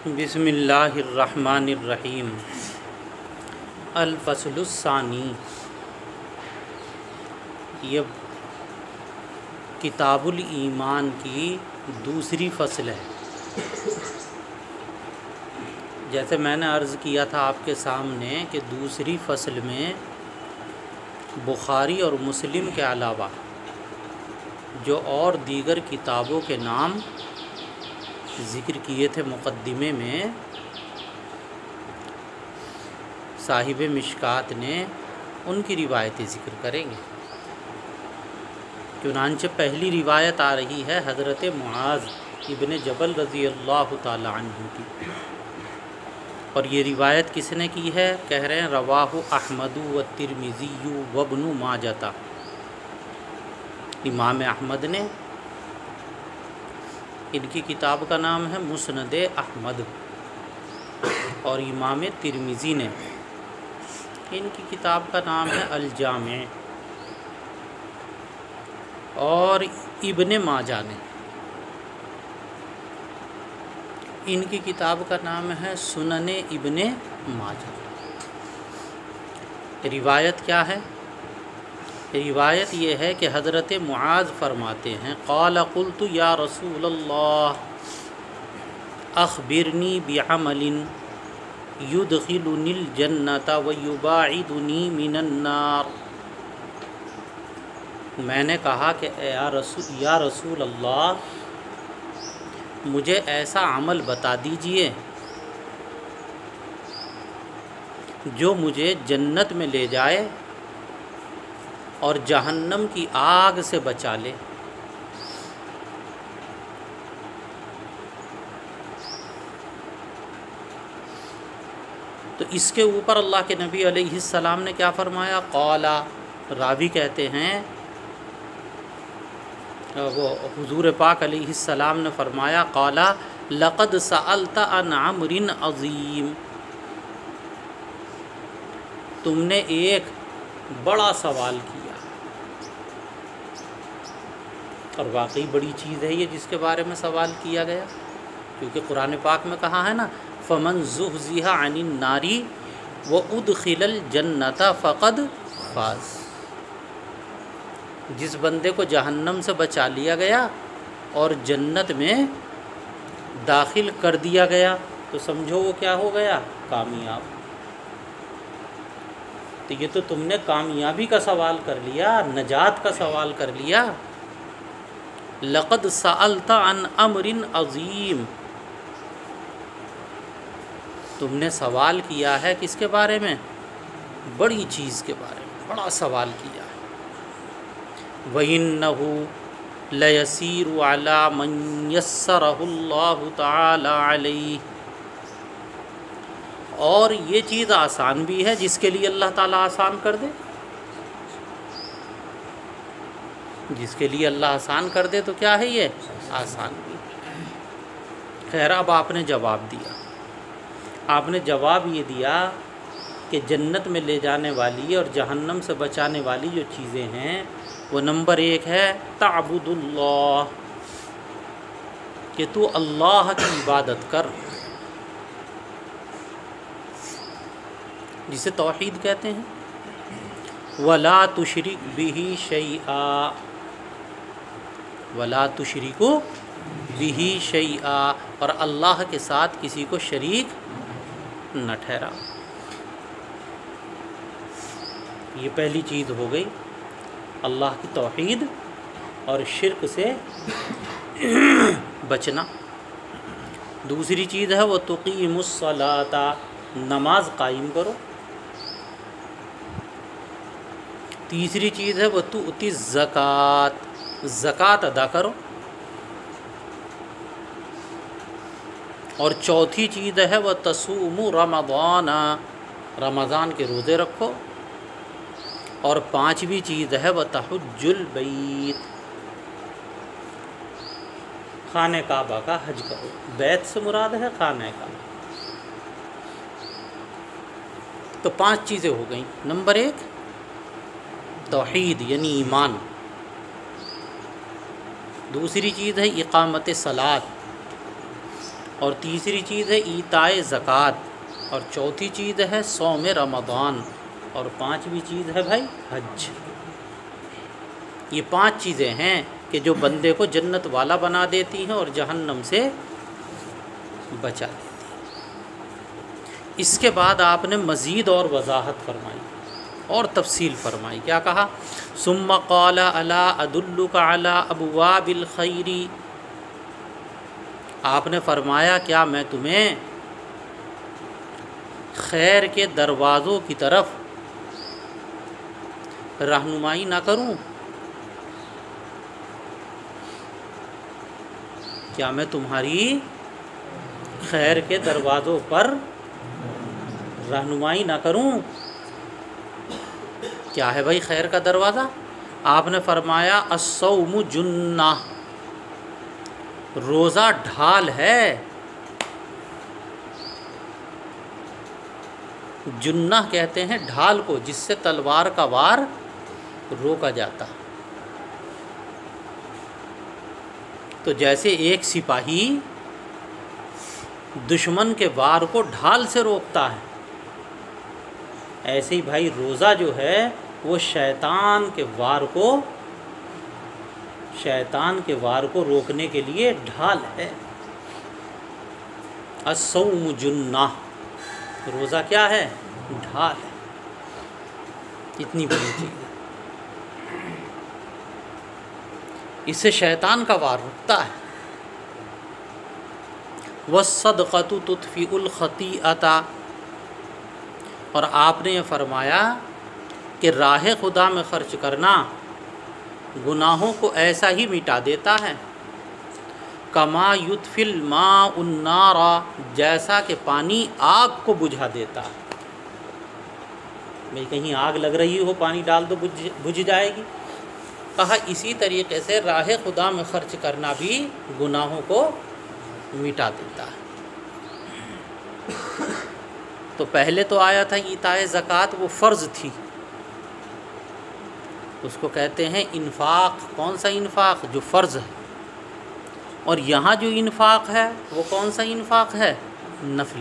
بسم اللہ الرحمن الرحیم۔ الفصل الثانی، یہ کتاب الایمان کی دوسری فصل ہے۔ جیسے میں نے عرض کیا تھا آپ کے سامنے کہ دوسری فصل میں بخاری اور مسلم کے علاوہ جو اور دیگر کتابوں کے نام ذکر کیے تھے مقدمے میں، صاحب مشکات نے ان کی روایتیں ذکر کریں گے۔ چنانچہ پہلی روایت آ رہی ہے حضرت معاذ ابن جبل رضی اللہ تعالی عنہ کی، اور یہ روایت کس نے کی ہے؟ کہہ رہے ہیں رواہ احمد والترمذی وابن ماجہ۔ امام احمد نے، ان کی کتاب کا نام ہے مسند احمد، اور امام ترمذی نے، ان کی کتاب کا نام ہے الجامع، اور ابن ماجہ نے، ان کی کتاب کا نام ہے سنن ابن ماجہ۔ روایت کیا ہے؟ روایت یہ ہے کہ حضرت معاذ فرماتے ہیں قال قلت یا رسول اللہ اخبرنی بعمل یدخلنی الجنۃ ویباعدنی من النار۔ میں نے کہا کہ یا رسول اللہ، مجھے ایسا عمل بتا دیجئے جو مجھے جنت میں لے جائے اور جہنم کی آگ سے بچا لے۔ تو اس کے اوپر اللہ کے نبی علیہ السلام نے کیا فرمایا؟ قالا، راوی کہتے ہیں وہ حضور پاک علیہ السلام نے فرمایا قالا لقد سألت عن امر عظیم، تم نے ایک بڑا سوال کیا، اور واقعی بڑی چیز ہے یہ جس کے بارے میں سوال کیا گیا، کیونکہ قرآن پاک میں کہا ہے نا فمن زحزح عن النار وادخل الجنۃ فقد فاز۔ جس بندے کو جہنم سے بچا لیا گیا اور جنت میں داخل کر دیا گیا تو سمجھو وہ کیا ہو گیا؟ کامیاب۔ تو یہ تو تم نے کامیابی کا سوال کر لیا، نجات کا سوال کر لیا۔ لقد سألت عن امر عظیم، تم نے سوال کیا ہے کس کے بارے میں؟ بڑی چیز کے بارے میں بڑا سوال کیا ہے۔ وَإِنَّهُ لَيَسِيرُ عَلَى مَنْ يَسَّرَهُ اللَّهُ تَعَالَى عَلَيْهِ، اور یہ چیز آسان بھی ہے جس کے لیے اللہ تعالیٰ آسان کر دے، جس کے لیے اللہ آسان کر دے تو کیا ہے یہ؟ آسان بھی۔ خیر، اب آپ نے جواب دیا، آپ نے جواب یہ دیا کہ جنت میں لے جانے والی اور جہنم سے بچانے والی جو چیزیں ہیں وہ نمبر 1 ہے تعبد اللہ، کہ تو اللہ کی عبادت کر، جسے توحید کہتے ہیں۔ وَلَا تُشْرِكْ بِهِ شَيْئًا، وَلَا تُشْرِكُ بِهِ شَيْئًا، اور اللہ کے ساتھ کسی کو شریک نہ ٹھہرا۔ یہ پہلی چیز ہو گئی، اللہ کی توحید اور شرک سے بچنا۔ دوسری چیز ہے وہ تقیم الصلاۃ، نماز قائم کرو۔ تیسری چیز ہے وہ تؤتی الزکوٰۃ، زکوٰۃ ادا کرو۔ اور چوتھی چیز ہے وہ تصوم رمضان، رمضان کے روزے رکھو۔ اور پانچویں چیز ہے وہ تحج البیت، خانہ کعبہ کا حج کرو۔ بیت سے مراد ہے خانہ کعبہ۔ تو 5 چیزیں ہو گئیں۔ نمبر 1 توحید یعنی ایمان، دوسری چیز ہے اقامت صلاۃ، اور تیسری چیز ہے ایتائے زکوٰۃ، اور چوتھی چیز ہے صوم رمضان، اور پانچویں چیز ہے بھائی حج۔ یہ 5 چیزیں ہیں کہ جو بندے کو جنت والا بنا دیتی ہیں اور جہنم سے بچا دیتی ہیں۔ اس کے بعد آپ نے مزید اور وضاحت فرمائی اور تفصیل فرمائی، کیا کہا؟ ثم قال الا ادلک علی ابواب الخیر، آپ نے فرمایا کیا میں تمہیں خیر کے دروازوں کی طرف رہنمائی نہ کروں؟ کیا میں تمہاری خیر کے دروازوں پر رہنمائی نہ کروں؟ کیا ہے بھائی خیر کا دروازہ؟ آپ نے فرمایا الصوم جنہ، روزہ ڈھال ہے۔ جنہ کہتے ہیں ڈھال کو جس سے تلوار کا وار روکا جاتا۔ تو جیسے ایک سپاہی دشمن کے وار کو ڈھال سے روکتا ہے، ایسے ہی بھائی روزہ جو ہے وہ شیطان کے وار کو روکنے کے لیے ڈھال ہے۔ الصوم جنہ، روزہ کیا ہے؟ ڈھال ہے۔ اتنی بڑی چیز ہے، اس سے شیطان کا وار رکتا ہے۔ والصدقۃ تطفئ الخطیئۃ، اور آپ نے یہ فرمایا کہ راہ خدا میں خرچ کرنا گناہوں کو ایسا ہی مٹا دیتا ہے، کما یطفئ الماء النار، جیسا کہ پانی آگ کو بجھا دیتا ہے۔ بھئی کہیں آگ لگ رہی ہو، پانی ڈال دو بجھ جائے گی۔ کہا اسی طریقے سے راہ خدا میں خرچ کرنا بھی گناہوں کو مٹا دیتا ہے۔ تو پہلے تو آیا تھا ایتائے زکوٰۃ، وہ فرض تھی، اس کو کہتے ہیں انفاق۔ کون سا انفاق؟ جو فرض ہے۔ اور یہاں جو انفاق ہے وہ کون سا انفاق ہے؟ نفل۔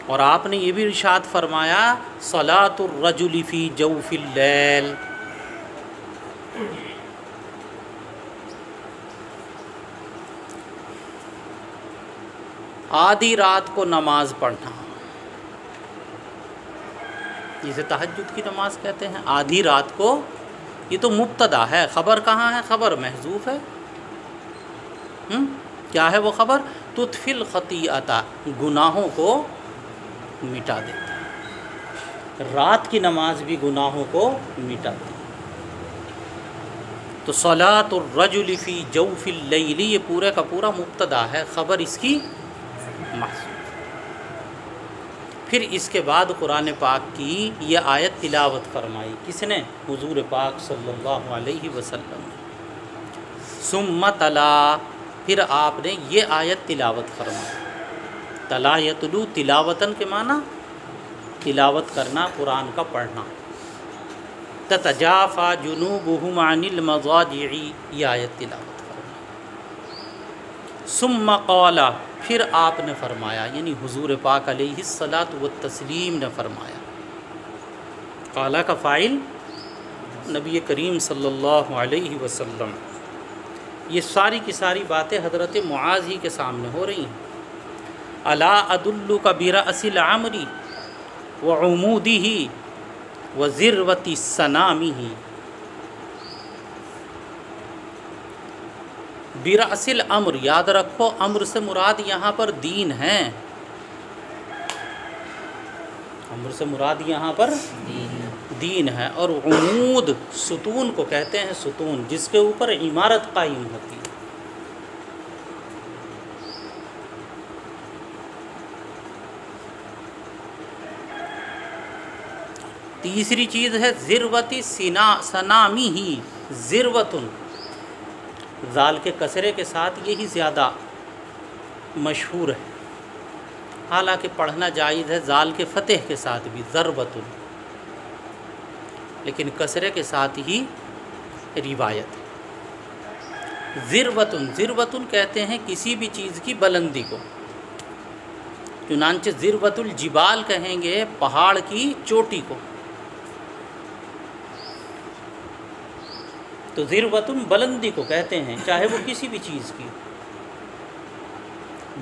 اور آپ نے یہ بھی ارشاد فرمایا صلاۃ الرجل فی جوف اللیل، آدھی رات کو نماز پڑھنا، جسے تہجد کی نماز کہتے ہیں، آدھی رات کو۔ یہ تو مبتدا ہے، خبر کہاں ہے؟ خبر محذوف ہے۔ کیا ہے وہ خبر؟ تطفئ الخطیئۃ، گناہوں کو مٹا دیتا ہے۔ رات کی نماز بھی گناہوں کو مٹاتی ہے۔ تو صلاۃ الرجل فی جوف اللیل، یہ پورے کا پورا مبتدا ہے، خبر اس کی محذوف۔ پھر اس کے بعد قرآن پاک کی یہ آیت تلاوت فرمائی، کس نے؟ حضور پاک صلی اللہ علیہ وسلم نے۔ ثم تلا، پھر آپ نے یہ آیت تلاوت فرمائی۔ تلا یتلو، تلاوتاً کے معنی تلاوت کرنا، قرآن کا پڑھنا۔ تتجافی جنوبہم عن المضاجع، یہ آیت تلاوت فرمائی۔ ثم قال، پھر آپ نے فرمایا، یعنی حضور پاک علیہ الصلاۃ والتسلیم نے فرمایا۔ قال کا فاعل نبی کریم صلی اللہ علیہ وسلم۔ یہ ساری کی ساری باتیں حضرت معاذ ہی کے سامنے ہو رہی ہیں۔ الا ادلک برأس الامر وعمودہ وذروۃ سنامہ، برأس الامر، یاد رکھو امر سے مراد یہاں پر دین ہے۔ امر سے مراد یہاں پر دین ہے، اور عمود ستون کو کہتے ہیں، ستون جس کے اوپر عمارت قائم ہوتی ہے۔ تیسری چیز ہے ذروۃ سنامہ، ذروۃ ذال کے کسرے کے ساتھ یہی زیادہ مشہور ہے، حالانکہ پڑھنا جائز ہے ذال کے فتح کے ساتھ بھی ضربۃ، لیکن کسرے کے ساتھ ہی روایت ہے۔ ذروتن، ذروتن کہتے ہیں کسی بھی چیز کی بلندی کو، چنانچہ ذروت الجبال کہیں گے پہاڑ کی چوٹی کو، تو ذروتن بلندی کو کہتے ہیں چاہے وہ کسی بھی چیز کی۔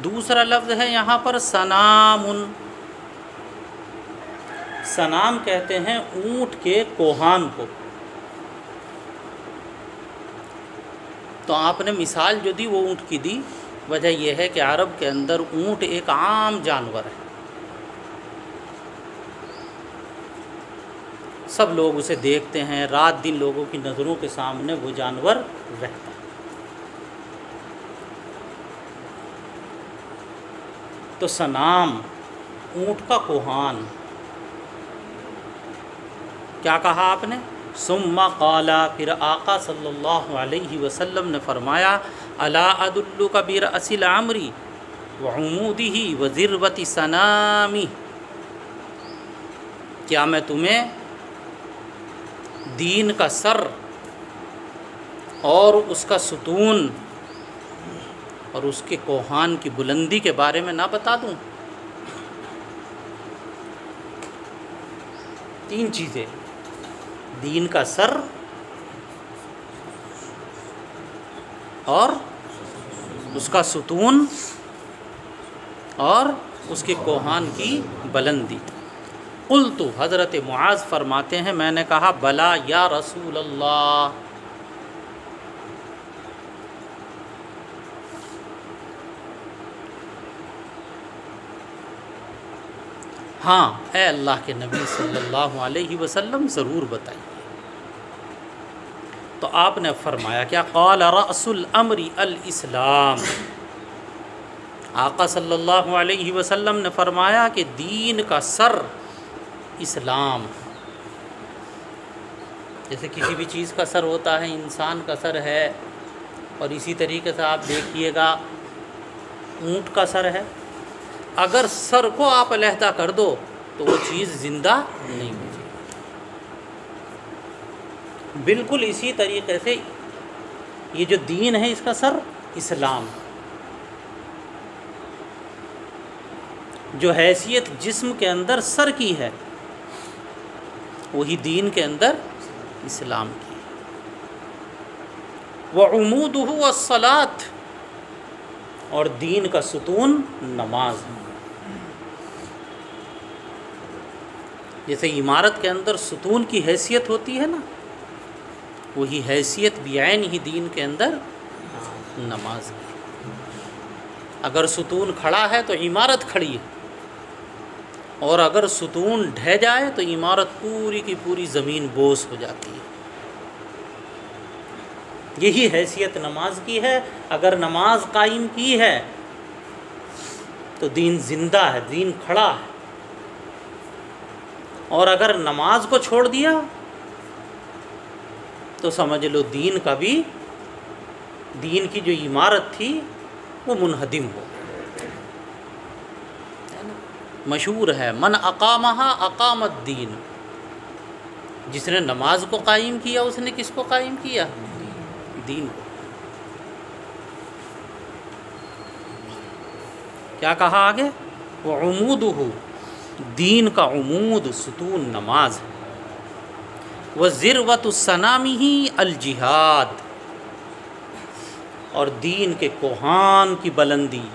دوسرا لفظ ہے یہاں پر سنامن، سنام کہتے ہیں اونٹ کے کوہان کو۔ تو آپ نے مثال جو دی وہ اونٹ کی دی، وجہ یہ ہے کہ عرب کے اندر اونٹ ایک عام جانور ہے، سب لوگ اسے دیکھتے ہیں، رات دن لوگوں کی نظروں کے سامنے وہ جانور رہتا ہے۔ تو سنام اونٹ کا کوہان، کیا کہا آپ نے؟ ثم قال، پھر آقا صلی اللہ علیہ وسلم نے فرمایا، الا ادلک برأس الامر وعمودہ وذروۃ سنامہ، کیا میں تمہیں دین کا سر اور اس کا ستون اور اس کے کوہان کی بلندی کے بارے میں نہ بتا دوں؟ تین چیزیں، دین کا سر اور اس کا ستون اور اس کے کوہان کی بلندی۔ قلت، حضرت معاذ فرماتے ہیں میں نے کہا بلا یا رسول اللہ، ہاں اے اللہ کے نبی صلی اللہ علیہ وسلم ضرور بتائیے۔ تو آپ نے فرمایا کیا؟ قال رأس الامر الاسلام، آقا صلی اللہ علیہ وسلم نے فرمایا کہ دین کا سر اسلام، جیسے کسی بھی چیز کا سر ہوتا ہے، انسان کا سر ہے، اور اسی طریقے سے آپ دیکھیے گا اونٹ کا سر ہے، اگر سر کو آپ علیحدہ کر دو تو وہ چیز زندہ نہیں ہوتی۔ بالکل اسی طریقے سے یہ جو دین ہے اس کا سر اسلام، جو حیثیت جسم کے اندر سر کی ہے وہی دین کے اندر اسلام کی۔ وعمودہ الصلاۃ، اور دین کا ستون نماز ہے۔ جیسے عمارت کے اندر ستون کی حیثیت ہوتی ہے نا، وہی حیثیت بعین ہی دین کے اندر نماز ہے۔ اگر ستون کھڑا ہے تو عمارت کھڑی ہے، اور اگر ستون ڈھہ جائے تو عمارت پوری کی پوری زمین بوس ہو جاتی ہے۔ یہی حیثیت نماز کی ہے۔ اگر نماز قائم کی ہے تو دین زندہ ہے، دین کھڑا ہے، اور اگر نماز کو چھوڑ دیا تو سمجھ لو دین کا بھی، دین کی جو عمارت تھی وہ منہدم ہو گئی۔ مشہور ہے من اقامہا اقام الدین، جس نے نماز کو قائم کیا اس نے کس کو قائم کیا؟ دین کو۔ کیا کہا آگے؟ وعمودہ، دین کا عمود ستون نماز ہے۔ وذروۃ سنامہ الجہاد، اور دین کے کوہان کی بلندی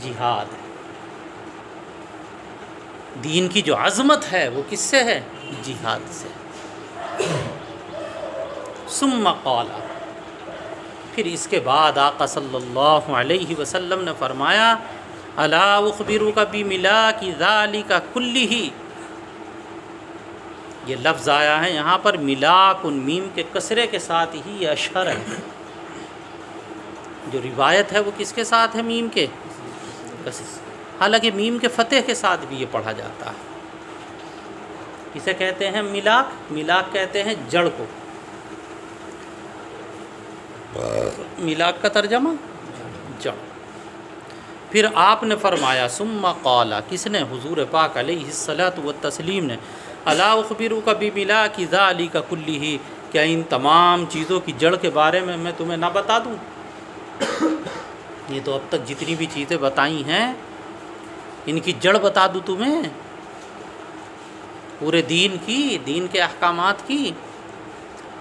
جہاد ہے۔ دین کی جو عظمت ہے وہ کس سے ہے؟ جہاد سے۔ ثم قال، پھر اس کے بعد آقا صلی اللہ علیہ وسلم نے فرمایا الا اخبرک بملاک ذلک کلہ، یہ لفظ آیا ہے یہاں پر ملاک، میم کے کسرے کے ساتھ ہی یہ اشہر ہے۔ جو روایت ہے وہ کس کے ساتھ ہے؟ میم کے کسرے، حالانکہ میم کے فتح کے ساتھ بھی یہ پڑھا جاتا ہے۔ اسے کہتے ہیں ملاک، ملاک کہتے ہیں جڑ کو، ملاک کا ترجمہ جڑ۔ پھر آپ نے فرمایا ثم قال، کس نے؟ حضور پاک علیہ الصلاۃ والتسلیم نے، الا اخبرک بملاک ذلک کلہ، کیا ان تمام چیزوں کی جڑ کے بارے میں تمہیں نہ بتا دوں؟ یہ تو اب تک جتنی بھی چیزیں بتائی ہیں ان کی جڑ بتا دوں تمہیں، پورے دین کی، دین کے احکامات کی۔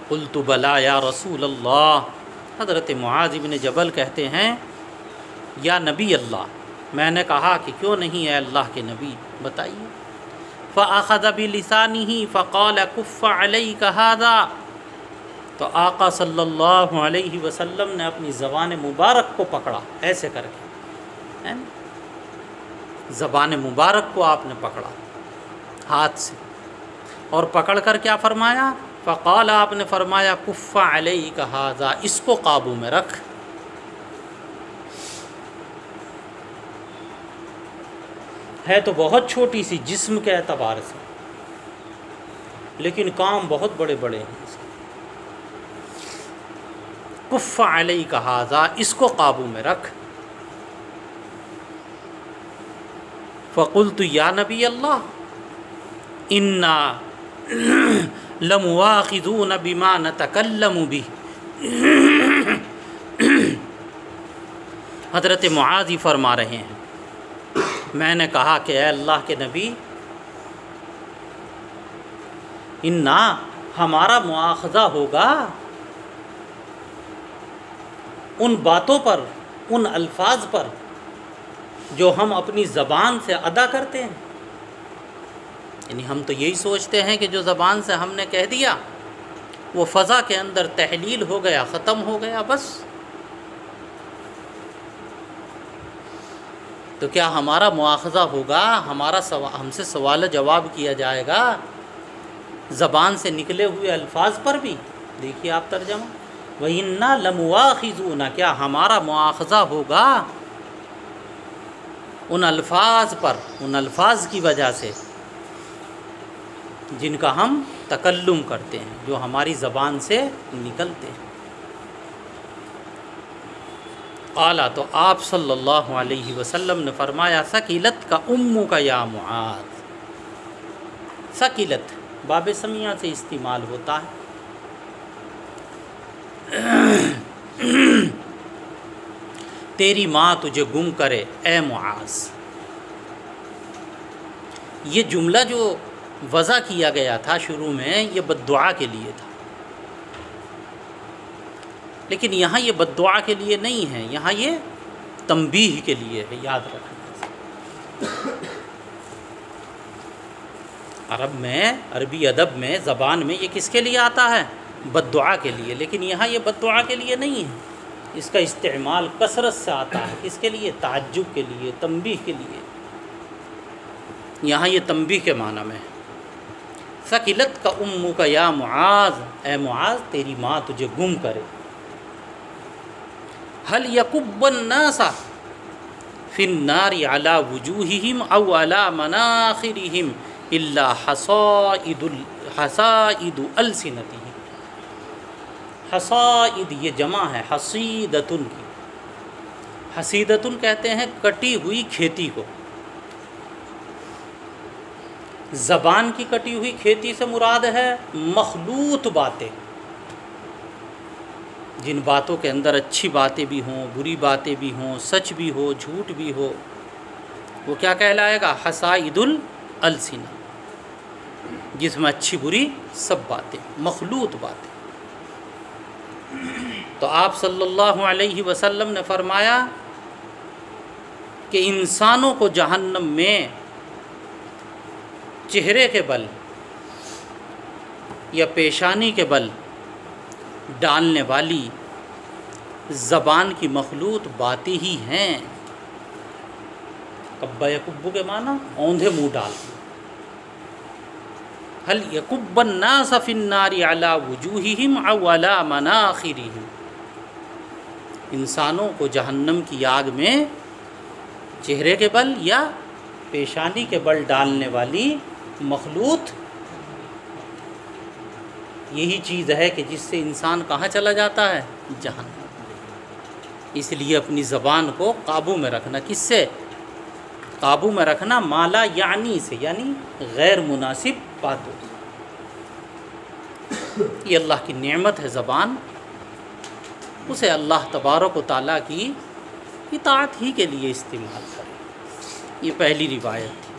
قلت بلا یا رسول اللہ، حضرت معاذ بن جبل کہتے ہیں یا نبی اللہ، میں نے کہا کہ کیوں نہیں اے اللہ کے نبی، بتائیے۔ فأخذ بلسانه فقال کف علیک ھذا، تو آقا صلی اللہ علیہ وسلم نے اپنی زبان مبارک کو پکڑا ایسے کر کے، زبان مبارک کو آپ نے پکڑا ہاتھ سے، اور پکڑ کر کیا فرمایا؟ فقال، آپ نے فرمایا کف علیک ھذا، اس کو قابو میں رکھ۔ ہے تو بہت چھوٹی سی جسم کے اعتبار سے، لیکن کام بہت بڑے بڑے ہیں۔ کف علیک ھذا، اس کو قابو میں رکھ۔ فقلت یا نبی اللہ انا لمؤاخذون بما نتکلم به، حضرت معاذ فرما رہے ہیں میں نے کہا کہ اے اللہ کے نبی، انا، ہمارا مواخذہ ہوگا ان باتوں پر، ان الفاظ پر جو ہم اپنی زبان سے ادا کرتے ہیں۔ یعنی ہم تو یہی سوچتے ہیں کہ جو زبان سے ہم نے کہہ دیا وہ فضا کے اندر تحلیل ہو گیا، ختم ہو گیا، بس۔ تو کیا ہمارا مواخذہ ہوگا، ہم سے سوال جواب کیا جائے گا زبان سے نکلے ہوئے الفاظ پر بھی؟ دیکھیے آپ ترجمہ، وَإِنَّا لَمُؤَاخِذُونَ، کیا ہمارا مواخذہ ہوگا ان الفاظ پر، ان الفاظ کی وجہ سے جن کا ہم تکلم کرتے ہیں، جو ہماری زبان سے نکلتے ہیں۔ قال، تو آپ صلی اللہ علیہ وسلم نے فرمایا ثقلت کا امو کا یا معاذ۔ ثقلت باب سمیہ سے استعمال ہوتا ہے، تیری ماں تجھے گم کرے اے معاذ۔ یہ جملہ جو وضع کیا گیا تھا شروع میں، یہ بد دعا کے لیے تھا، لیکن یہاں یہ بد دعا کے لیے نہیں ہے، یہاں یہ تنبیہ کے لیے ہے، یاد رکھنا۔ عربی ادب میں، زبان میں یہ کس کے لیے آتا ہے؟ بد دعا کے لیے، لیکن یہاں یہ بد دعا کے لیے نہیں ہے، اس کا استعمال کثرت سے آتا ہے۔ کس کے لیے؟ تعجب کے لیے، تنبیہ کے لیے۔ یہاں یہ تنبیہ کے معنی میں ہے۔ ثقلت کا امو کا یا معاذ، اے معاذ تیری ماں تجھے گم کرے۔ هل يكب الناس في النار على وجوههم او على مناخرهم الا حصائد السنتهم۔ حصائد یہ جمع ہے حصیدتن کی، حصیدتن کہتے ہیں کٹی ہوئی کھیتی کو۔ زبان کی کٹی ہوئی کھیتی سے مراد ہے مخلوط باتیں، جن باتوں کے اندر اچھی باتیں بھی ہوں، بری باتیں بھی ہوں، سچ بھی ہو، جھوٹ بھی ہو، وہ کیا کہلائے گا؟ حصائد السنہ، جس میں اچھی بری سب باتیں، مخلوط باتیں۔ تو آپ صلی اللہ علیہ وسلم نے فرمایا کہ انسانوں کو جہنم میں چہرے کے بل یا پیشانی کے بل ڈالنے والی زبان کی مخلوط باتیں ہی ہیں۔ کبا یکبو کے معنی اوندھے منہ ڈال۔ هل يكب الناس في النار على وجوههم او على مناخرهم، انسانوں کو جہنم کی آگ میں چہرے کے بل یا پیشانی کے بل ڈالنے والی مخلوط یہی چیز ہے کہ جس سے انسان کہاں چلا جاتا ہے؟ جہنم۔ اس لیے اپنی زبان کو قابو میں رکھنا۔ کس سے قابو میں رکھنا؟ مالا یعنی سے، یعنی غیر مناسب باتوں سے۔ یہ اللہ کی نعمت ہے زبان، اسے اللہ تبارک و تعالیٰ کی اطاعت ہی کے لیے استعمال کرے۔ یہ پہلی روایت۔